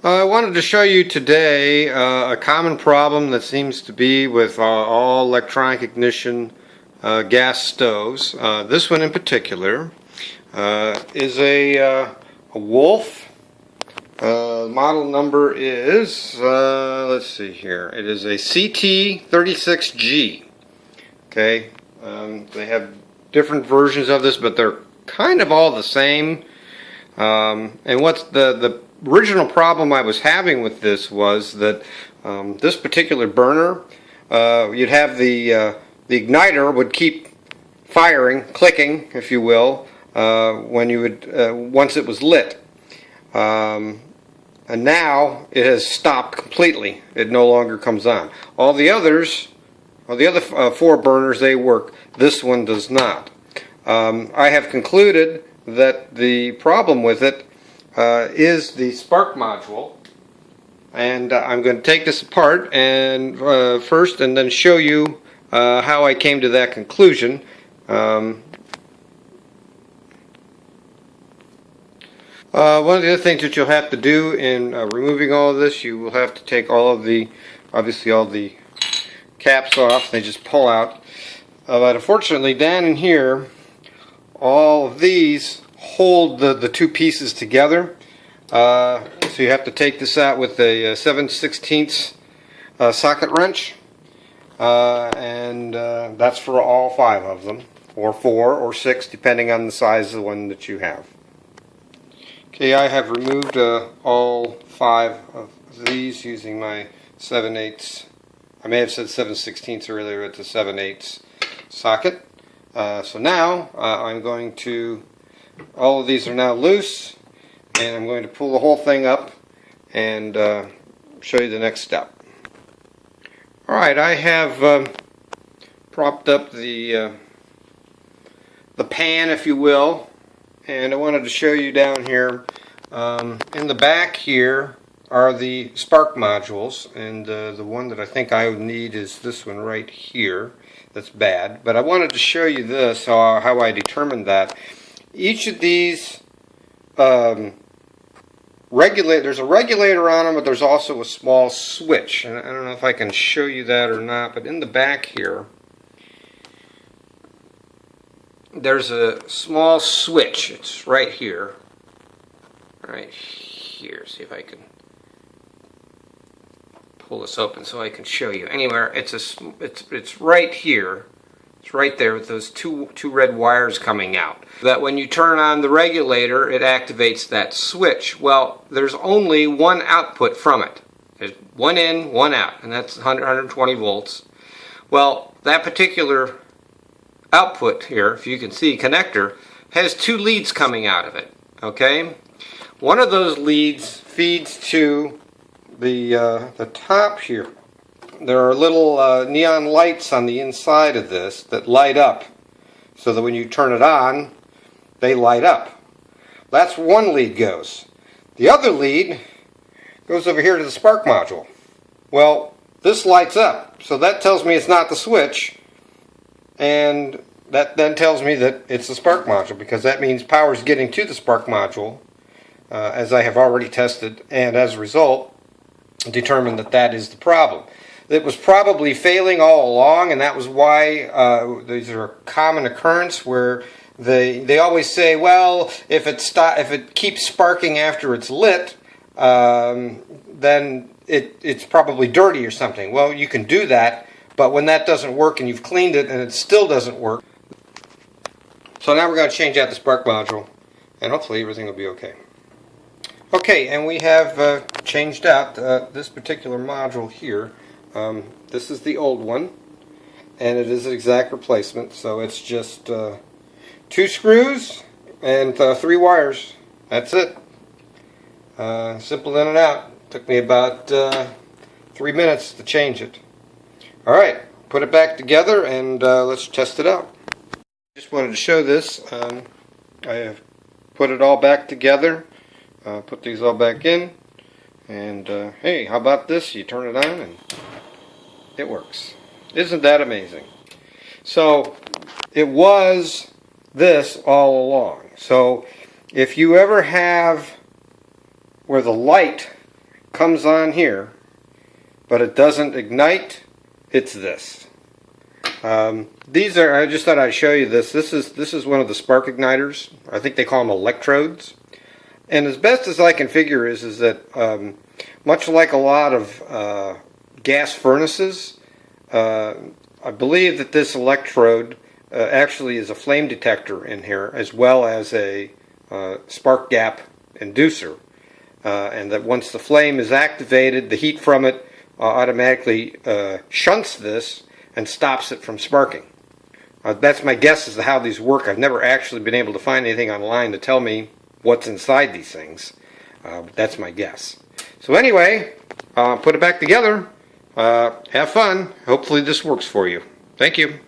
I wanted to show you today a common problem that seems to be with all electronic ignition gas stoves. This one in particular is a Wolf. Model number is, let's see here, it is a CT36G. Okay, they have different versions of this, but they're kind of all the same. And what's the original problem I was having with this was that this particular burner, you'd have the igniter would keep firing, clicking, if you will, when you would once it was lit. And now it has stopped completely. It no longer comes on. All the others, the other four burners, they work. This one does not. I have concluded that the problem with it is the spark module, and I'm going to take this apart and first and then show you how I came to that conclusion. One of the other things that you'll have to do in removing all of this, you will have to take all of the, obviously all the caps off. They just pull out. But unfortunately down in here, all of these hold the two pieces together. So you have to take this out with a 7/16 socket wrench. And that's for all 5 of them, or 4 or 6 depending on the size of the one that you have. Okay, I have removed all 5 of these using my 7/8. I may have said 7/16 earlier. It's a 7/8 socket. So now I'm going to, all of these are now loose, and I'm going to pull the whole thing up and show you the next step. Alright, I have propped up the pan, if you will, and I wanted to show you down here. In the back here are the spark modules, and the one that I think I would need is this one right here. That's bad, but I wanted to show you this, how I determined that. Each of these there's a regulator on them, but there's also a small switch, and I don't know if I can show you that or not, but in the back here there's a small switch. It's right here. See if I can pull this open so I can show you. Anywhere, it's right here. It's right there with those two red wires coming out. That when you turn on the regulator, it activates that switch. Well, there's only one output from it. There's one in, one out, and that's 120 volts. Well, that particular output here, if you can see, connector, has 2 leads coming out of it. Okay, one of those leads feeds to the top here. There are little neon lights on the inside of this that light up, so that when you turn it on, they light up. That's one lead goes. The other lead goes over here to the spark module. Well, this lights up, so that tells me it's not the switch, and that then tells me that it's the spark module, because that means power is getting to the spark module, as I have already tested, and as a result determined that that is the problem. It was probably failing all along, and that was why these are a common occurrence where they always say, well, if it keeps sparking after it's lit, then it's probably dirty or something. Well, you can do that, but when that doesn't work and you've cleaned it and it still doesn't work. So now we're going to change out the spark module, and hopefully everything will be okay. Okay, and we have changed out this particular module here. This is the old one, and it is an exact replacement, so it's just 2 screws and 3 wires. That's it. Simple in and out. Took me about 3 minutes to change it. Alright, put it back together and let's test it out. Just wanted to show this. I have put it all back together. Put these all back in, and hey, how about this? You turn it on and it works. Isn't that amazing? So it was this all along. So if you ever have where the light comes on here, but it doesn't ignite, it's this. These are, I just thought I'd show you this. This is one of the spark igniters. I think they call them electrodes. And as best as I can figure is that much like a lot of gas furnaces, I believe that this electrode actually is a flame detector in here, as well as a spark gap inducer. And that once the flame is activated, the heat from it automatically shunts this and stops it from sparking. That's my guess as to how these work. I've never actually been able to find anything online to tell me what's inside these things. That's my guess. So anyway, put it back together. Have fun. Hopefully this works for you. Thank you.